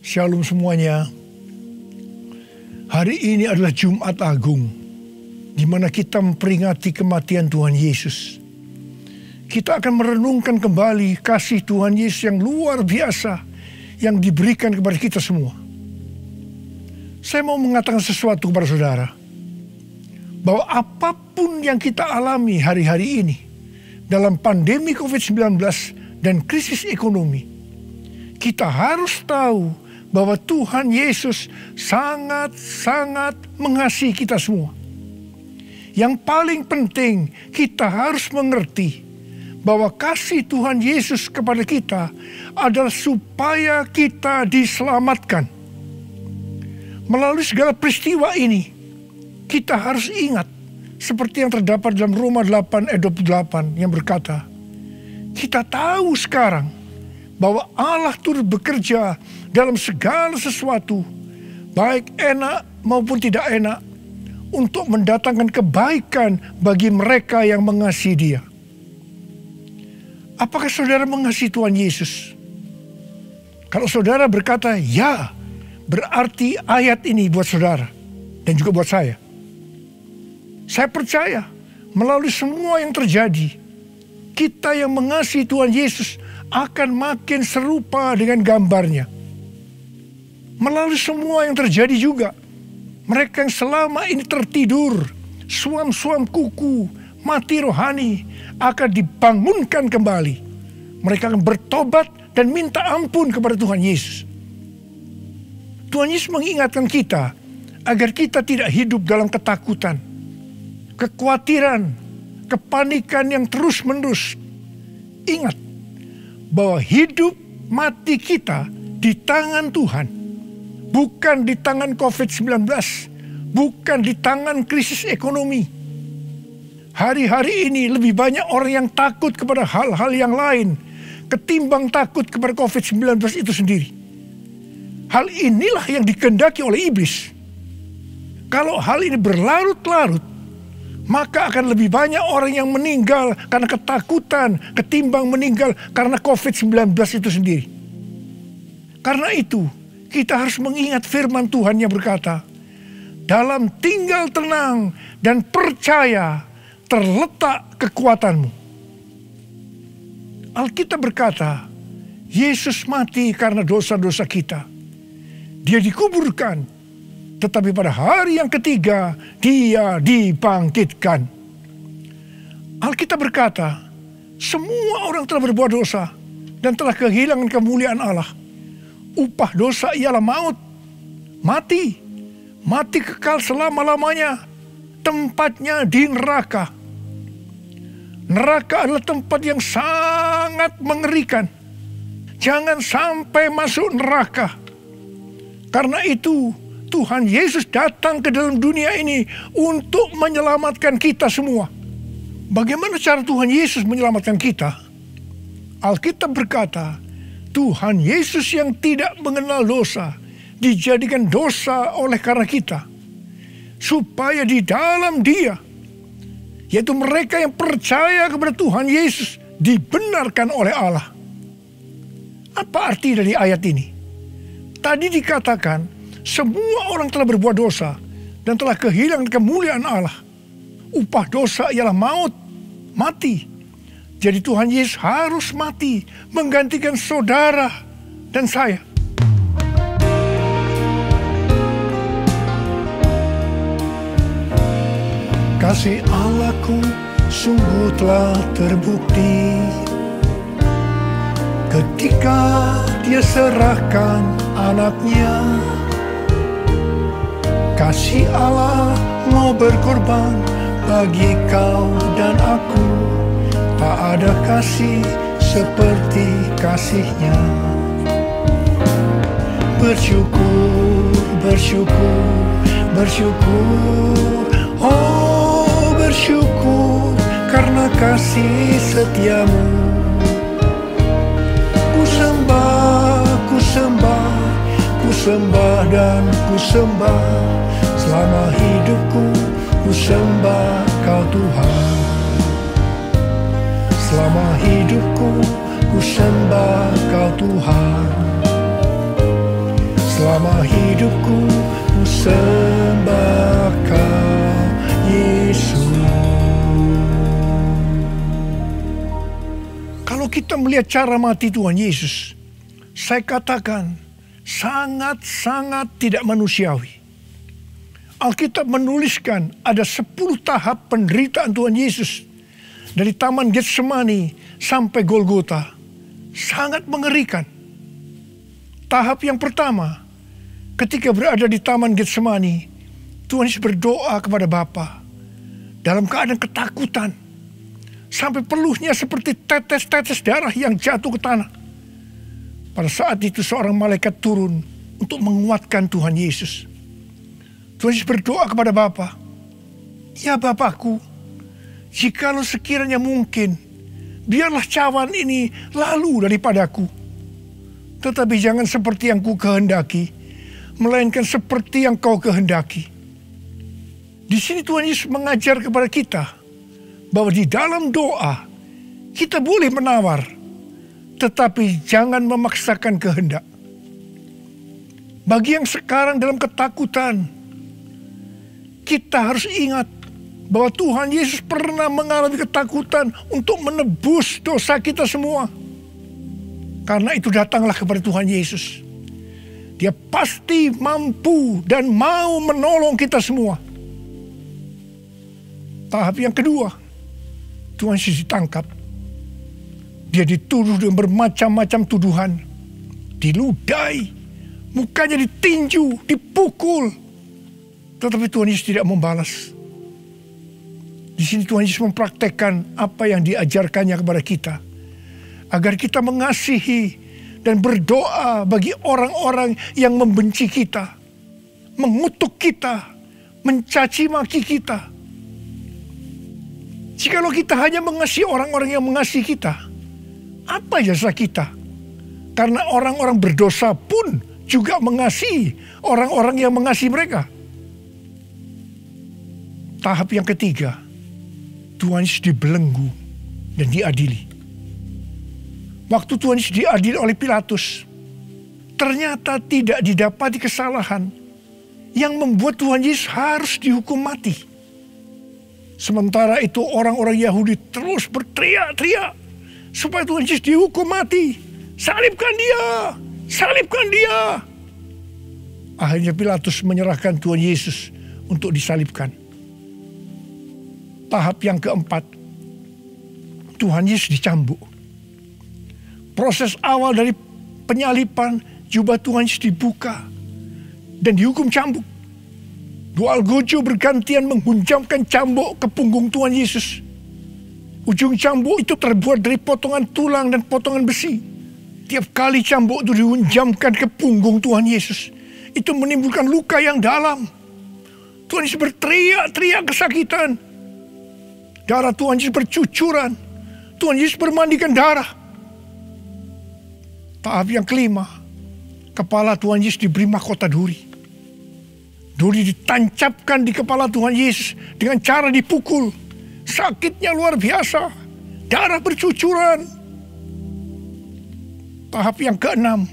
Shalom semuanya. Hari ini adalah Jumat Agung, di mana kita memperingati kematian Tuhan Yesus. Kita akan merenungkan kembali kasih Tuhan Yesus yang luar biasa yang diberikan kepada kita semua. Saya mau mengatakan sesuatu kepada saudara, bahwa apapun yang kita alami hari-hari ini dalam pandemi COVID-19 dan krisis ekonomi, kita harus tahu bahwa Tuhan Yesus sangat-sangat mengasihi kita semua. Yang paling penting, kita harus mengerti bahwa kasih Tuhan Yesus kepada kita adalah supaya kita diselamatkan. Melalui segala peristiwa ini, kita harus ingat seperti yang terdapat dalam Roma 8 ayat 28 yang berkata, kita tahu sekarang bahwa Allah turut bekerja dalam segala sesuatu, baik enak maupun tidak enak, untuk mendatangkan kebaikan bagi mereka yang mengasihi Dia. Apakah saudara mengasihi Tuhan Yesus? Kalau saudara berkata ya, berarti ayat ini buat saudara dan juga buat saya. Saya percaya melalui semua yang terjadi, kita yang mengasihi Tuhan Yesus akan makin serupa dengan gambarnya. Melalui semua yang terjadi juga, mereka yang selama ini tertidur, suam-suam kuku, mati rohani, akan dibangunkan kembali. Mereka akan bertobat dan minta ampun kepada Tuhan Yesus. Tuhan Yesus mengingatkan kita agar kita tidak hidup dalam ketakutan, kekhawatiran, kepanikan yang terus-menerus. Ingat bahwa hidup mati kita di tangan Tuhan, bukan di tangan COVID-19, bukan di tangan krisis ekonomi. Hari-hari ini lebih banyak orang yang takut kepada hal-hal yang lain ketimbang takut kepada COVID-19 itu sendiri. Hal inilah yang dikehendaki oleh iblis. Kalau hal ini berlarut-larut, maka akan lebih banyak orang yang meninggal karena ketakutan ketimbang meninggal karena COVID-19 itu sendiri. Karena itu, kita harus mengingat firman Tuhan yang berkata, dalam tinggal tenang dan percaya terletak kekuatanmu. Alkitab berkata, Yesus mati karena dosa-dosa kita. Dia dikuburkan, tetapi pada hari yang ketiga, Dia dibangkitkan. Alkitab berkata, semua orang telah berbuat dosa dan telah kehilangan kemuliaan Allah. Upah dosa ialah maut, mati kekal selama-lamanya, tempatnya di neraka. Neraka adalah tempat yang sangat mengerikan. Jangan sampai masuk neraka. Karena itu, Tuhan Yesus datang ke dalam dunia ini untuk menyelamatkan kita semua. Bagaimana cara Tuhan Yesus menyelamatkan kita? Alkitab berkata, Tuhan Yesus yang tidak mengenal dosa dijadikan dosa oleh karena kita, supaya di dalam Dia, yaitu mereka yang percaya kepada Tuhan Yesus, dibenarkan oleh Allah. Apa arti dari ayat ini? Tadi dikatakan, semua orang telah berbuat dosa dan telah kehilangan kemuliaan Allah. Upah dosa ialah maut, mati. Jadi Tuhan Yesus harus mati menggantikan saudara dan saya. Kasih Allahku sungguh telah terbukti ketika Dia serahkan anaknya. Kasih Allah mau berkorban bagi kau dan aku. Tak ada kasih seperti kasih-Nya. Bersyukur, bersyukur, bersyukur. Oh, bersyukur karena kasih setiamu. Ku sembah, ku sembah, ku sembah dan ku sembah. Selama hidupku ku sembah kau Tuhan. Selama hidupku ku sembah kau Tuhan. Selama hidupku ku sembah Kau, Yesus. Kalau kita melihat cara mati Tuhan Yesus, saya katakan sangat-sangat tidak manusiawi. Alkitab menuliskan ada 10 tahap penderitaan Tuhan Yesus. Dari Taman Getsemani sampai Golgota. Sangat mengerikan. Tahap yang pertama, ketika berada di Taman Getsemani, Tuhan Yesus berdoa kepada Bapa dalam keadaan ketakutan. Sampai peluhnya seperti tetes-tetes darah yang jatuh ke tanah. Pada saat itu seorang malaikat turun untuk menguatkan Tuhan Yesus. Tuhan Yesus berdoa kepada Bapa, "Ya Bapakku, jikalau sekiranya mungkin, biarlah cawan ini lalu daripadaku. Tetapi jangan seperti yang ku kehendaki, melainkan seperti yang Kau kehendaki." Di sini Tuhan Yesus mengajar kepada kita bahwa di dalam doa kita boleh menawar, tetapi jangan memaksakan kehendak. Bagi yang sekarang dalam ketakutan, kita harus ingat bahwa Tuhan Yesus pernah mengalami ketakutan untuk menebus dosa kita semua. Karena itu datanglah kepada Tuhan Yesus. Dia pasti mampu dan mau menolong kita semua. Tahap yang kedua, Tuhan Yesus ditangkap. Dia dituduh dengan bermacam-macam tuduhan. Diludahi, mukanya ditinju, dipukul. Tetapi Tuhan Yesus tidak membalas. Di sini Tuhan Yesus mempraktekkan apa yang diajarkannya kepada kita. Agar kita mengasihi dan berdoa bagi orang-orang yang membenci kita. Mengutuk kita, mencaci maki kita. Jikalau kita hanya mengasihi orang-orang yang mengasihi kita, apa jasa kita? Karena orang-orang berdosa pun juga mengasihi orang-orang yang mengasihi mereka. Tahap yang ketiga, Tuhan Yesus dibelenggu dan diadili. Waktu Tuhan Yesus diadili oleh Pilatus, ternyata tidak didapati kesalahan yang membuat Tuhan Yesus harus dihukum mati. Sementara itu orang-orang Yahudi terus berteriak-teriak supaya Tuhan Yesus dihukum mati. Salibkan dia! Salibkan dia! Akhirnya Pilatus menyerahkan Tuhan Yesus untuk disalibkan. Tahap yang keempat, Tuhan Yesus dicambuk. Proses awal dari penyalipan, jubah Tuhan Yesus dibuka dan dihukum cambuk. Dua algojo bergantian menghunjamkan cambuk ke punggung Tuhan Yesus. Ujung cambuk itu terbuat dari potongan tulang dan potongan besi. Tiap kali cambuk itu dihunjamkan ke punggung Tuhan Yesus, itu menimbulkan luka yang dalam. Tuhan Yesus berteriak-teriak kesakitan. Darah Tuhan Yesus bercucuran. Tuhan Yesus bermandikan darah. Tahap yang kelima, kepala Tuhan Yesus diberi mahkota duri. Duri ditancapkan di kepala Tuhan Yesus dengan cara dipukul. Sakitnya luar biasa. Darah bercucuran. Tahap yang keenam,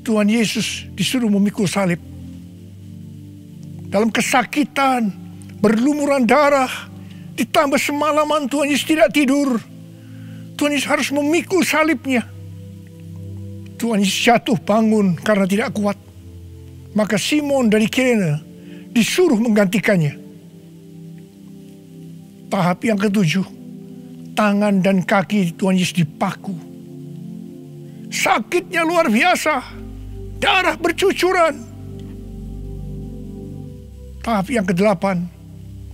Tuhan Yesus disuruh memikul salib. Dalam kesakitan, berlumuran darah, ditambah semalaman Tuhan Yesus tidak tidur. Tuhan Yesus harus memikul salibnya. Tuhan Yesus jatuh bangun karena tidak kuat. Maka Simon dari Kirene disuruh menggantikannya. Tahap yang ketujuh, tangan dan kaki Tuhan Yesus dipaku. Sakitnya luar biasa, darah bercucuran. Tahap yang kedelapan,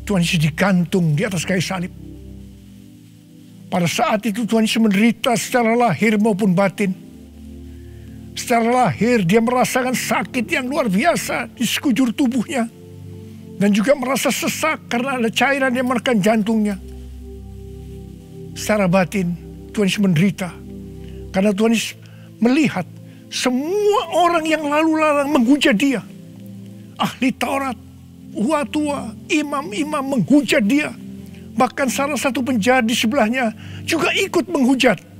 Tuhan Yesus digantung di atas kayu salib. Pada saat itu Tuhan Yesus menderita secara lahir maupun batin. Secara lahir dia merasakan sakit yang luar biasa di sekujur tubuhnya. Dan juga merasa sesak karena ada cairan yang menekan jantungnya. Secara batin Tuhan Yesus menderita. Karena Tuhan Yesus melihat semua orang yang lalu lalang menghujat dia. Ahli Taurat, tua-tua, imam-imam menghujat dia. Bahkan salah satu penjahat di sebelahnya juga ikut menghujat.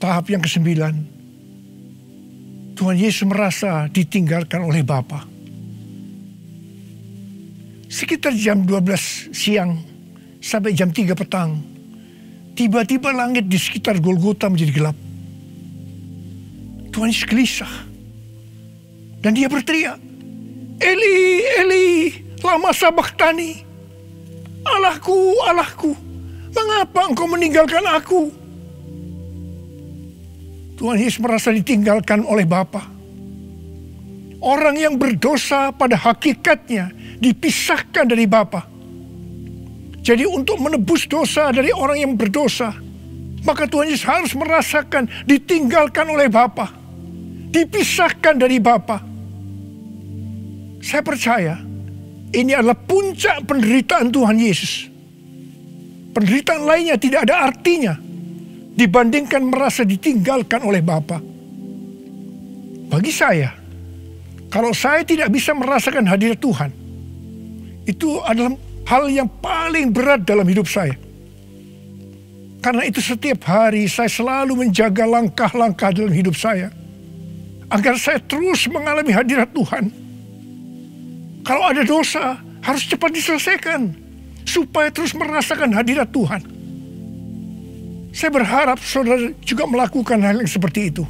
Tahap yang ke-9, Tuhan Yesus merasa ditinggalkan oleh Bapa. Sekitar jam 12 siang sampai jam 3 petang, tiba-tiba langit di sekitar Golgota menjadi gelap. Tuhan Yesus gelisah. Dan dia berteriak, Eli, Eli, lama sabachthani. Allahku, Allahku, mengapa engkau meninggalkan aku? Tuhan Yesus merasa ditinggalkan oleh Bapa. Orang yang berdosa pada hakikatnya dipisahkan dari Bapa. Jadi untuk menebus dosa dari orang yang berdosa, maka Tuhan Yesus harus merasakan ditinggalkan oleh Bapa, dipisahkan dari Bapa. Saya percaya ini adalah puncak penderitaan Tuhan Yesus. Penderitaan lainnya tidak ada artinya dibandingkan merasa ditinggalkan oleh Bapa. Bagi saya, kalau saya tidak bisa merasakan hadirat Tuhan, itu adalah hal yang paling berat dalam hidup saya. Karena itu setiap hari saya selalu menjaga langkah-langkah dalam hidup saya, agar saya terus mengalami hadirat Tuhan. Kalau ada dosa, harus cepat diselesaikan, supaya terus merasakan hadirat Tuhan. Saya berharap saudara juga melakukan hal yang seperti itu.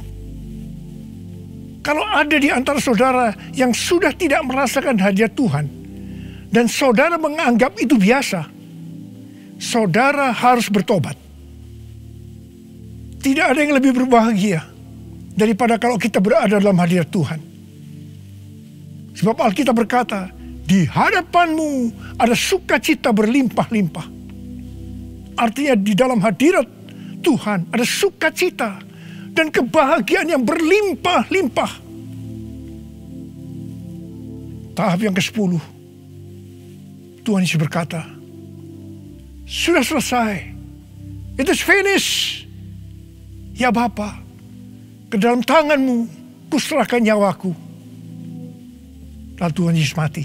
Kalau ada di antara saudara yang sudah tidak merasakan hadirat Tuhan, dan saudara menganggap itu biasa, saudara harus bertobat. Tidak ada yang lebih berbahagia daripada kalau kita berada dalam hadirat Tuhan. Sebab Alkitab berkata, di hadapanmu ada sukacita berlimpah-limpah. Artinya di dalam hadirat Tuhan ada sukacita dan kebahagiaan yang berlimpah-limpah. Tahap yang ke-10. Tuhan Yesus berkata, sudah selesai. It is finished. Ya Bapa, ke dalam tanganmu kuserahkan nyawaku. Lalu Tuhan Yesus mati.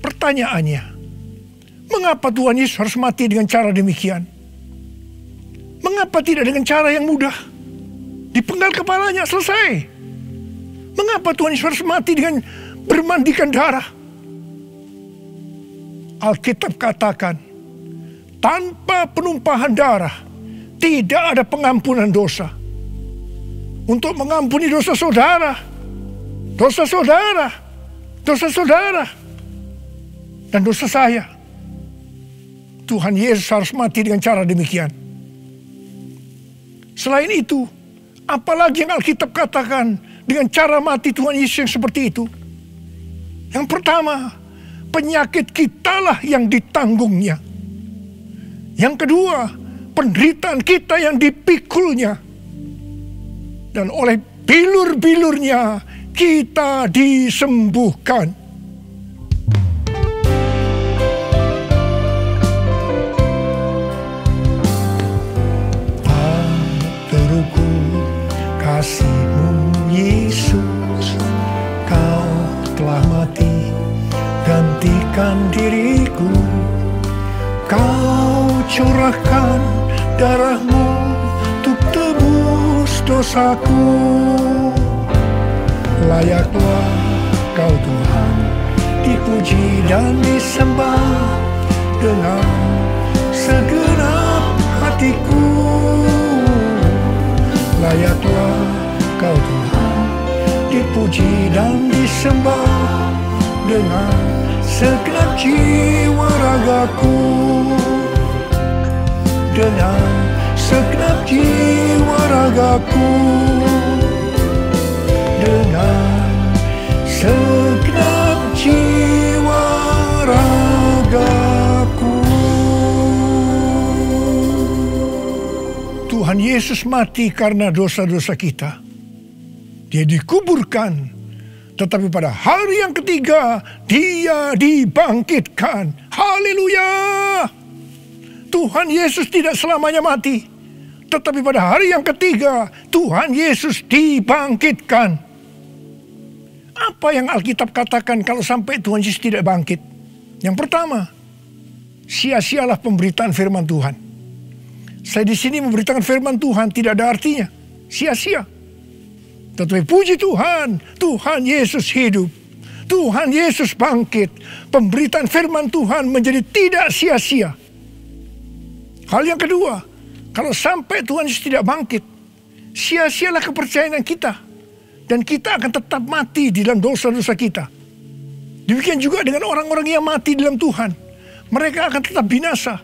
Pertanyaannya, mengapa Tuhan Yesus harus mati dengan cara demikian? Mengapa tidak dengan cara yang mudah? Dipenggal kepalanya, selesai. Mengapa Tuhan Yesus harus mati dengan bermandikan darah? Alkitab katakan, tanpa penumpahan darah tidak ada pengampunan dosa. Untuk mengampuni dosa saudara, dosa saudara, dosa saudara, dan dosa saya, Tuhan Yesus harus mati dengan cara demikian. Selain itu, apalagi yang Alkitab katakan dengan cara mati Tuhan Yesus yang seperti itu? Yang pertama, penyakit kitalah yang ditanggungnya. Yang kedua, penderitaan kita yang dipikulnya. Dan oleh bilur-bilurnya kita disembuhkan. Tak terukur kasih-Mu Yesus, Kau telah mati gantikan diriku. Kau curahkan darah-Mu untuk tebus dosaku. Layaklah Kau Tuhan dipuji dan disembah dengan segenap hatiku. Layaklah Kau Tuhan dipuji dan disembah dengan segenap jiwa ragaku. Dengan segenap jiwa ragaku, dengan segenap jiwa ragaku. Tuhan Yesus mati karena dosa-dosa kita. Dia dikuburkan, tetapi pada hari yang ketiga Dia dibangkitkan. Haleluya! Tuhan Yesus tidak selamanya mati, tetapi pada hari yang ketiga Tuhan Yesus dibangkitkan. Apa yang Alkitab katakan kalau sampai Tuhan Yesus tidak bangkit? Yang pertama, sia-sialah pemberitaan firman Tuhan. Saya di sini memberitakan firman Tuhan tidak ada artinya, sia-sia. Tetapi puji Tuhan, Tuhan Yesus hidup. Tuhan Yesus bangkit. Pemberitaan firman Tuhan menjadi tidak sia-sia. Hal yang kedua, kalau sampai Tuhan Yesus tidak bangkit, sia-sialah kepercayaan kita. Dan kita akan tetap mati di dalam dosa-dosa kita. Demikian juga dengan orang-orang yang mati dalam Tuhan. Mereka akan tetap binasa.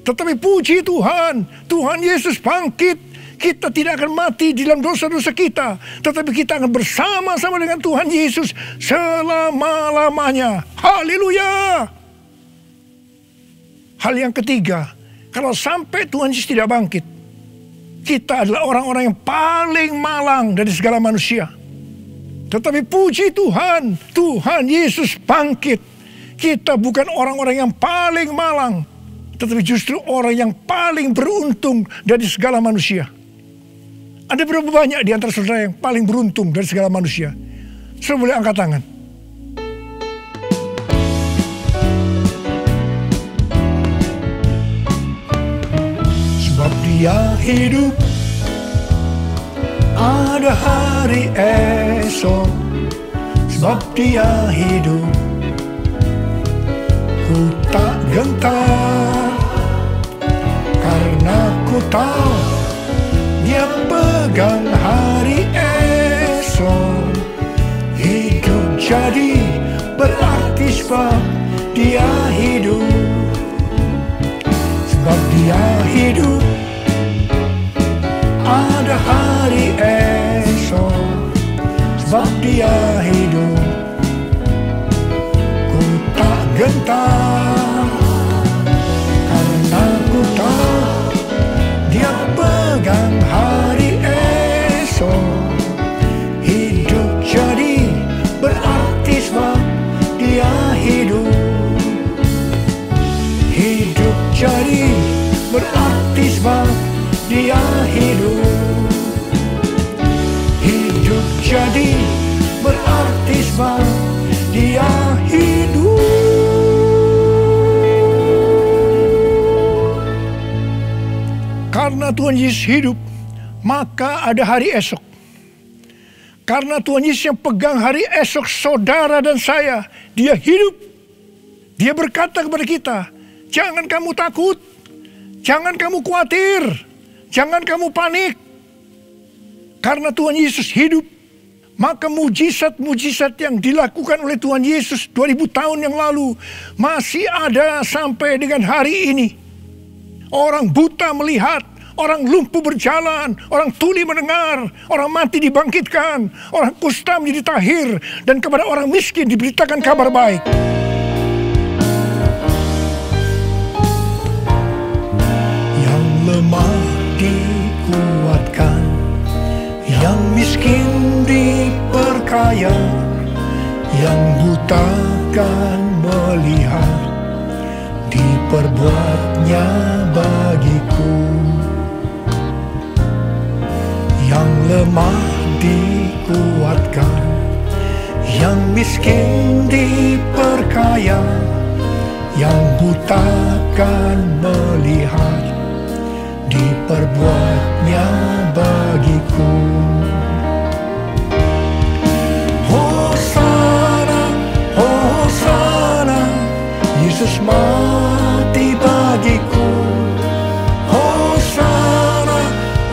Tetapi puji Tuhan, Tuhan Yesus bangkit. Kita tidak akan mati di dalam dosa-dosa kita. Tetapi kita akan bersama-sama dengan Tuhan Yesus selama-lamanya. Haleluya. Hal yang ketiga, kalau sampai Tuhan Yesus tidak bangkit, kita adalah orang-orang yang paling malang dari segala manusia. Tetapi puji Tuhan, Tuhan Yesus bangkit. Kita bukan orang-orang yang paling malang, tetapi justru orang yang paling beruntung dari segala manusia. Ada berapa banyak di antara saudara yang paling beruntung dari segala manusia? Saudara boleh angkat tangan. Sebab Dia hidup, ada hari esok. Sebab Dia hidup, ku tak gentar, karena ku tahu Dia pegang hari esok. Hidup jadi berarti sebab Dia hidup. Sebab Dia hidup, ada hari esok. Sebab Dia hidup, ku tak gentar, karena ku tahu Dia pegang hari esok. Hidup jadi berarti sebab Dia hidup. Hidup jadi berarti sebab Dia hidup. Hidup jadi berarti sebab Dia hidup. Karena Tuhan Yesus hidup, maka ada hari esok. Karena Tuhan Yesus yang pegang hari esok saudara dan saya, Dia hidup. Dia berkata kepada kita, jangan kamu takut, jangan kamu khawatir, jangan kamu panik. Karena Tuhan Yesus hidup, maka mujizat-mujizat yang dilakukan oleh Tuhan Yesus 2000 tahun yang lalu masih ada sampai dengan hari ini. Orang buta melihat, orang lumpuh berjalan, orang tuli mendengar, orang mati dibangkitkan, orang kusta menjadi tahir, dan kepada orang miskin diberitakan kabar baik. Yang lemah dikuatkan, yang miskin diperkaya, yang buta kan melihat, diperbuatnya bagiku. Yang lemah dikuatkan, yang miskin diperkaya, yang buta kan melihat, diperbuatnya bagiku. Hosana, Hosana, Yesus mati bagiku. Hosana,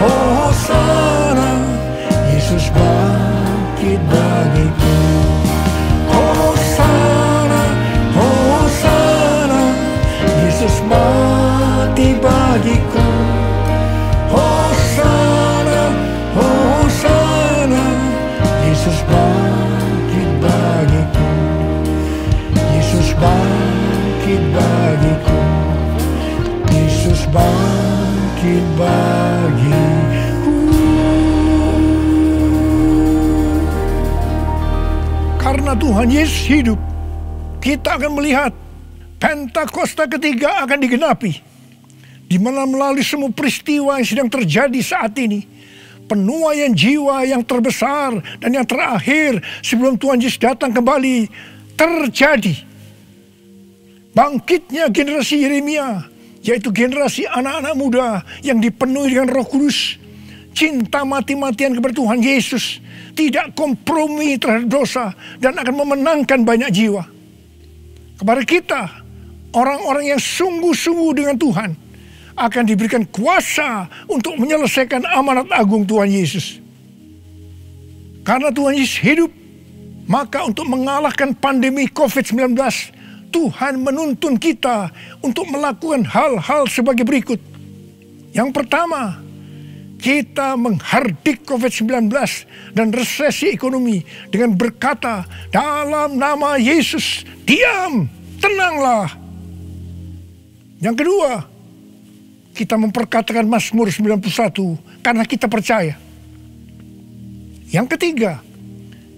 Hosana, Yesus bangkit bagiku. Hosana, Hosana, Yesus mati bagiku. Hosana, Hosana, Yesus bangkit bagiku. Yesus bangkit bagiku. Yesus bangkit bagiku. Karena Tuhan Yesus hidup, kita akan melihat Pentakosta ketiga akan digenapi, di mana melalui semua peristiwa yang sedang terjadi saat ini, penuaian jiwa yang terbesar dan yang terakhir sebelum Tuhan Yesus datang kembali terjadi. Bangkitnya generasi Yeremia, yaitu generasi anak-anak muda yang dipenuhi dengan Roh Kudus, cinta mati-matian kepada Tuhan Yesus, tidak kompromi terhadap dosa, dan akan memenangkan banyak jiwa. Kepada kita, orang-orang yang sungguh-sungguh dengan Tuhan, akan diberikan kuasa untuk menyelesaikan amanat agung Tuhan Yesus. Karena Tuhan Yesus hidup, maka untuk mengalahkan pandemi COVID-19, Tuhan menuntun kita untuk melakukan hal-hal sebagai berikut. Yang pertama, kita menghardik COVID-19 dan resesi ekonomi dengan berkata, dalam nama Yesus, diam, tenanglah. Yang kedua, kita memperkatakan Mazmur 91 karena kita percaya. Yang ketiga,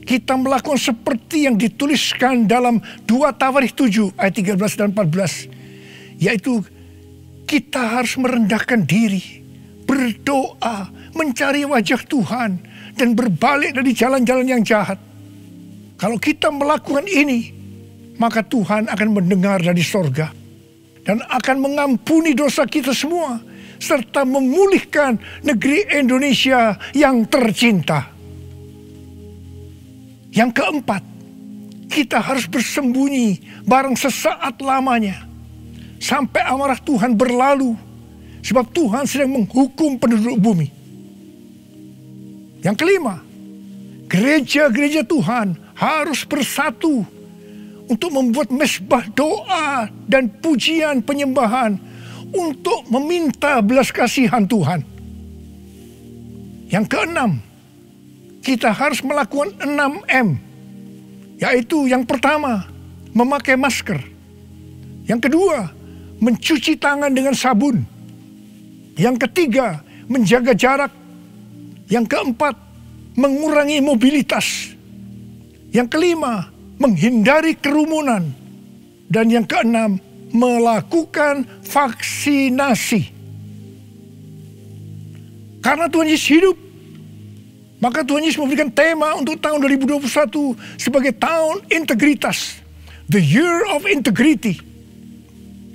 kita melakukan seperti yang dituliskan dalam 2 Tawarikh 7 ayat 13 dan 14. Yaitu kita harus merendahkan diri, berdoa, mencari wajah Tuhan, dan berbalik dari jalan-jalan yang jahat. Kalau kita melakukan ini, maka Tuhan akan mendengar dari sorga dan akan mengampuni dosa kita semua, serta memulihkan negeri Indonesia yang tercinta. Yang keempat, kita harus bersembunyi barang sesaat lamanya, sampai amarah Tuhan berlalu, sebab Tuhan sedang menghukum penduduk bumi. Yang kelima, gereja-gereja Tuhan harus bersatu untuk membuat mezbah doa dan pujian penyembahan untuk meminta belas kasihan Tuhan. Yang keenam, kita harus melakukan 6M, yaitu yang pertama, memakai masker. Yang kedua, mencuci tangan dengan sabun. Yang ketiga, menjaga jarak. Yang keempat, mengurangi mobilitas. Yang kelima, menghindari kerumunan. Dan yang keenam, melakukan vaksinasi. Karena Tuhan Yesus hidup, maka Tuhan Yesus memberikan tema untuk tahun 2021 sebagai tahun integritas. The year of integrity.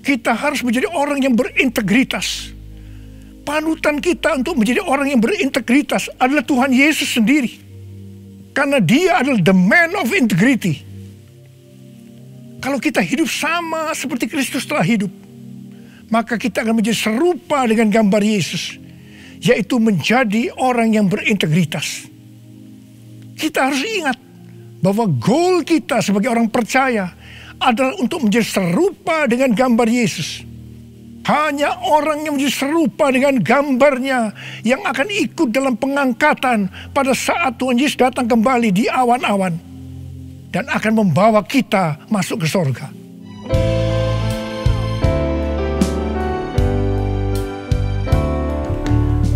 Kita harus menjadi orang yang berintegritas. Panutan kita untuk menjadi orang yang berintegritas adalah Tuhan Yesus sendiri. Karena dia adalah the man of integrity. Kalau kita hidup sama seperti Kristus telah hidup, maka kita akan menjadi serupa dengan gambar Yesus, yaitu menjadi orang yang berintegritas. Kita harus ingat bahwa goal kita sebagai orang percaya adalah untuk menjadi serupa dengan gambar Yesus. Hanya orang yang menjadi serupa dengan gambarnya yang akan ikut dalam pengangkatan pada saat Tuhan Yesus datang kembali di awan-awan dan akan membawa kita masuk ke sorga.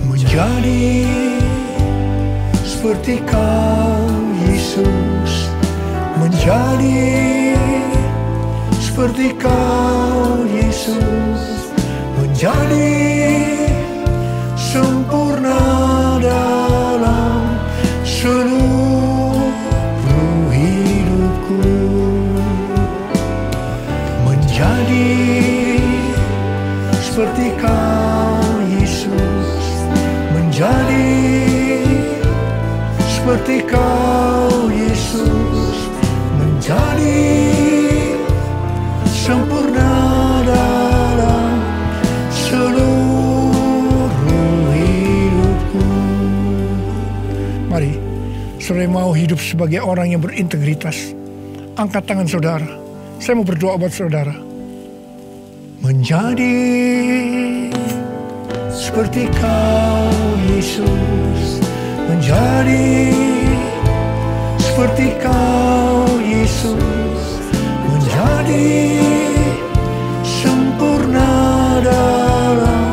Menjadi seperti Kau, Yesus. Menjadi seperti Kau, Yesus. Menjadi sempurna dalam seluruh hidupku. Menjadi seperti Kau, Yesus. Menjadi seperti Kau, Yesus. Menjadi sempurna dalam seluruh hidupku. Mari, saudara mau hidup sebagai orang yang berintegritas, angkat tangan saudara. Saya mau berdoa buat saudara. Menjadi seperti Kau, Yesus. Menjadi seperti Kau, Yesus. Menjadi sempurna dalam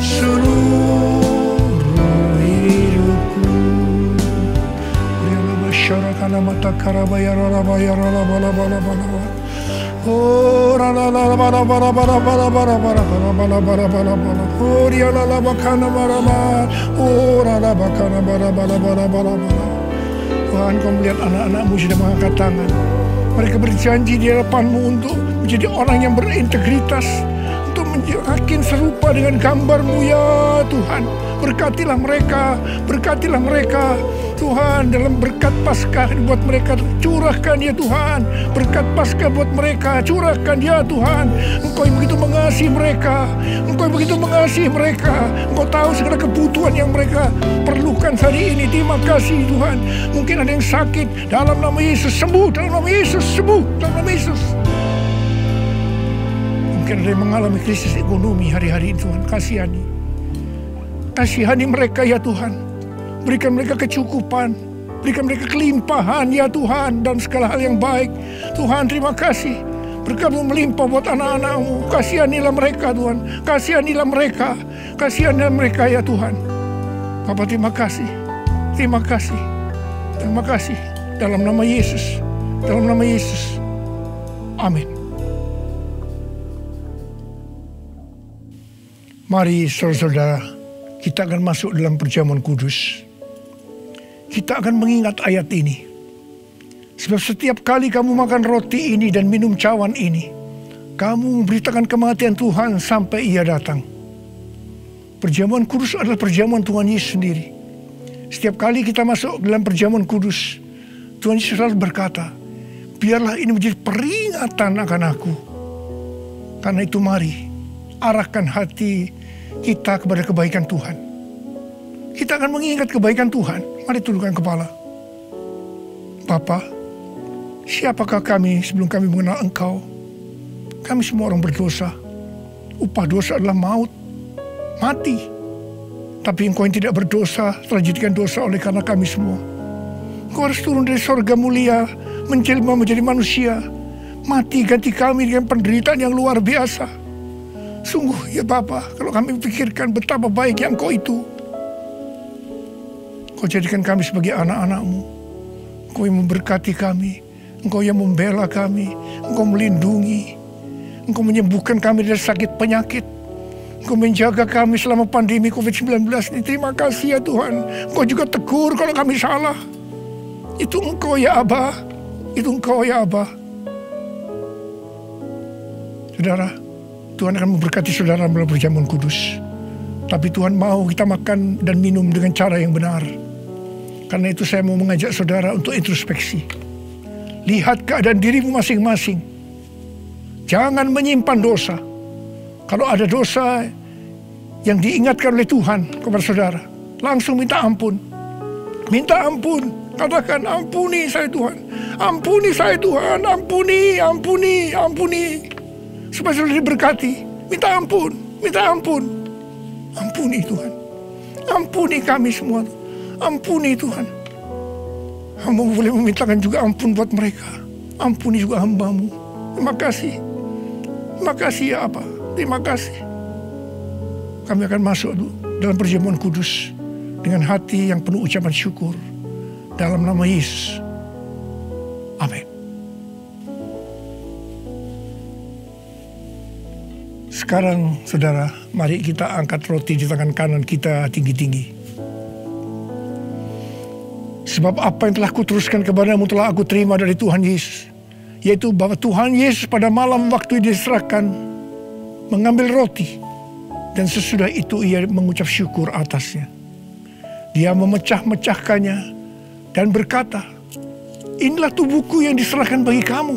seluruh hidupku. Syarakan mata karabaya ralabaya ralabalabalabalabala. Oh ralabalabalabalabalabalabalabalabalabalabala. Oh rialalabakana barabala. Oh ralabakana barabalabalabalabalabala. Tuhan, Kau melihat anak-anak-Mu sudah mengangkat tangan. Mereka berjanji di hadapan-Mu untuk menjadi orang yang berintegritas, untuk makin serupa dengan gambar-Mu ya Tuhan. Berkatilah mereka, berkatilah mereka Tuhan, dalam berkat Paskah buat mereka. Curahkan ya Tuhan, berkat Paskah buat mereka, curahkan ya Tuhan. Engkau yang begitu mengasihi mereka, Engkau yang begitu mengasihi mereka. Engkau tahu segala kebutuhan yang mereka perlukan hari ini. Terima kasih Tuhan. Mungkin ada yang sakit, dalam nama Yesus sembuh, dalam nama Yesus sembuh, dalam nama Yesus. Mungkin ada yang mengalami krisis ekonomi hari-hari ini Tuhan. Kasihani, kasihani mereka ya Tuhan. Berikan mereka kecukupan, berikan mereka kelimpahan ya Tuhan, dan segala hal yang baik. Tuhan terima kasih, berkat-Mu melimpah buat anak-anak-Mu. Kasihanilah mereka Tuhan, kasihanilah mereka, kasihanilah mereka ya Tuhan. Bapa terima kasih, terima kasih, terima kasih. Dalam nama Yesus, dalam nama Yesus, amin. Mari saudara-saudara, kita akan masuk dalam perjamuan kudus. Kita akan mengingat ayat ini. Sebab setiap kali kamu makan roti ini dan minum cawan ini, kamu memberitakan kematian Tuhan sampai Ia datang. Perjamuan kudus adalah perjamuan Tuhan Yesus sendiri. Setiap kali kita masuk dalam perjamuan kudus, Tuhan Yesus selalu berkata, biarlah ini menjadi peringatan akan aku. Karena itu mari, arahkan hati kita kepada kebaikan Tuhan. Kita akan mengingat kebaikan Tuhan. Mari tundukkan kepala. Bapa, siapakah kami sebelum kami mengenal Engkau? Kami semua orang berdosa. Upah dosa adalah maut, mati. Tapi Engkau yang tidak berdosa telah dijadikan dosa oleh karena kami semua. Engkau harus turun dari sorga mulia, menjelma menjadi manusia, mati ganti kami dengan penderitaan yang luar biasa. Sungguh ya Bapa, kalau kami pikirkan betapa baiknya Engkau itu. Engkau jadikan kami sebagai anak-anak-Mu. Engkau yang memberkati kami, Engkau yang membela kami, Engkau melindungi, Engkau menyembuhkan kami dari sakit penyakit, Engkau menjaga kami selama pandemi COVID-19 ini. Terima kasih ya Tuhan. Engkau juga tegur kalau kami salah. Itu Engkau ya Abah, itu Engkau ya Abah. Saudara, Tuhan akan memberkati saudara melalui perjamuan kudus. Tapi Tuhan mau kita makan dan minum dengan cara yang benar. Karena itu saya mau mengajak saudara untuk introspeksi. Lihat keadaan dirimu masing-masing. Jangan menyimpan dosa. Kalau ada dosa yang diingatkan oleh Tuhan kepada saudara, langsung minta ampun. Minta ampun. Katakan, ampuni saya Tuhan. Ampuni saya Tuhan. Ampuni, ampuni, ampuni. Supaya saudara diberkati. Minta ampun. Minta ampun. Ampuni Tuhan. Ampuni kami semua. Ampuni Tuhan. Hamba boleh memintakan juga ampun buat mereka. Ampuni juga hamba-Mu. Terima kasih. Terima kasih ya Abah. Terima kasih. Kami akan masuk dalam perjamuan kudus dengan hati yang penuh ucapan syukur. Dalam nama Yesus. Amin. Sekarang saudara, mari kita angkat roti di tangan kanan kita tinggi-tinggi. Sebab apa yang telah kuteruskan kepadamu telah aku terima dari Tuhan Yesus. Yaitu bahwa Tuhan Yesus pada malam waktu diserahkan mengambil roti. Dan sesudah itu ia mengucap syukur atasnya. Dia memecah-mecahkannya dan berkata, inilah tubuhku yang diserahkan bagi kamu.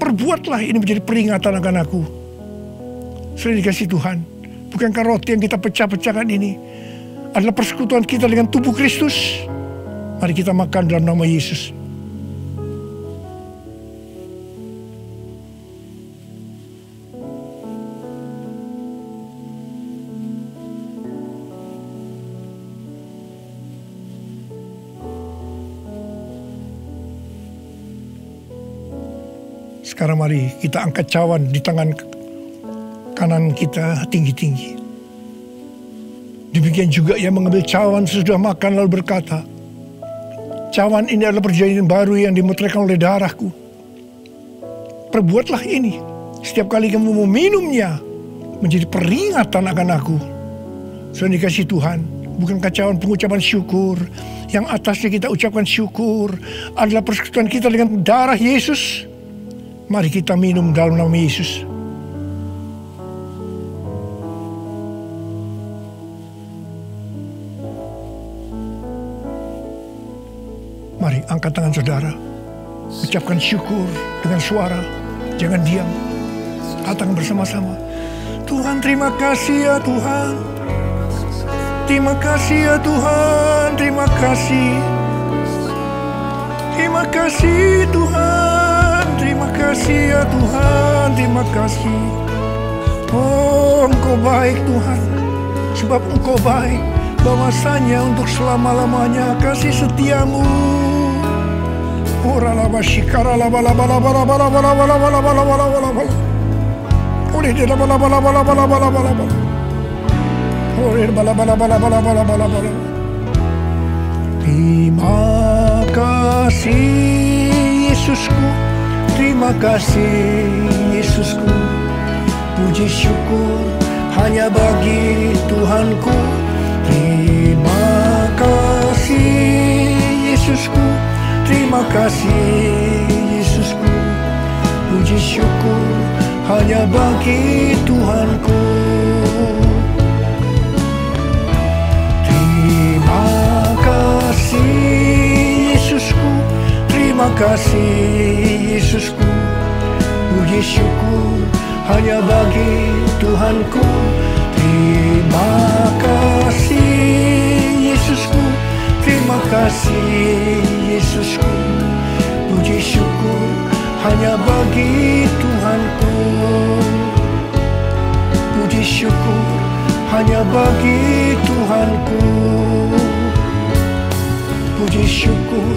Perbuatlah ini menjadi peringatan akan aku. Sudah dikasih Tuhan. Bukankah roti yang kita pecah-pecahkan ini adalah persekutuan kita dengan tubuh Kristus? Mari kita makan dalam nama Yesus. Sekarang mari kita angkat cawan di tangan kanan kita tinggi-tinggi. Demikian juga ia mengambil cawan sesudah makan lalu berkata, cawan ini adalah perjanjian baru yang dimutrakan oleh darahku. Perbuatlah ini setiap kali kamu meminumnya menjadi peringatan akan aku. Sudah dikasih Tuhan, bukankah cawan pengucapan syukur yang atasnya kita ucapkan syukur adalah persekutuan kita dengan darah Yesus? Mari kita minum dalam nama Yesus. Mari angkat tangan saudara. Ucapkan syukur dengan suara. Jangan diam. Katakan bersama-sama. Tuhan, terima kasih ya Tuhan. Terima kasih ya Tuhan. Terima kasih. Terima kasih Tuhan. Terima kasih ya Tuhan. Terima kasih. Oh, Engkau baik Tuhan. Sebab Engkau baik. Bahwasanya untuk selama-lamanya kasih setiamu. Ora laba shikara laba laba laba laba laba laba laba laba laba laba laba. Ore de laba laba laba laba laba laba laba. Ore laba laba laba laba laba laba laba. Terima kasih Yesusku. Terima kasih Yesusku. Puji syukur hanya bagi Tuhanku. Terima kasih Yesusku. Terima kasih Yesusku. Puji syukur hanya bagi Tuhanku. Terima kasih Yesusku. Terima kasih Yesusku. Puji syukur hanya bagi Tuhanku. Terima kasih Yesusku. Terima kasih Yesusku. Puji syukur hanya bagi Tuhanku. Puji syukur hanya bagi Tuhanku. Puji syukur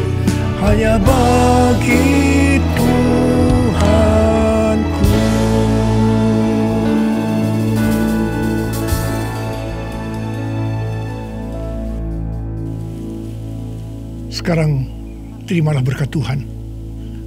hanya bagi Tuhanku. Sekarang terimalah berkat Tuhan.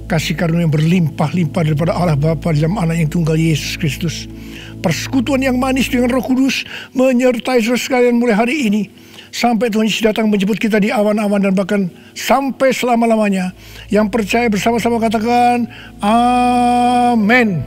Kasih karunia yang berlimpah-limpah daripada Allah Bapa dalam Anak yang tunggal Yesus Kristus. Persekutuan yang manis dengan Roh Kudus menyertai saudara sekalian mulai hari ini. Sampai Tuhan Yesus datang menjemput kita di awan-awan dan bahkan sampai selama-lamanya. Yang percaya bersama-sama katakan amin.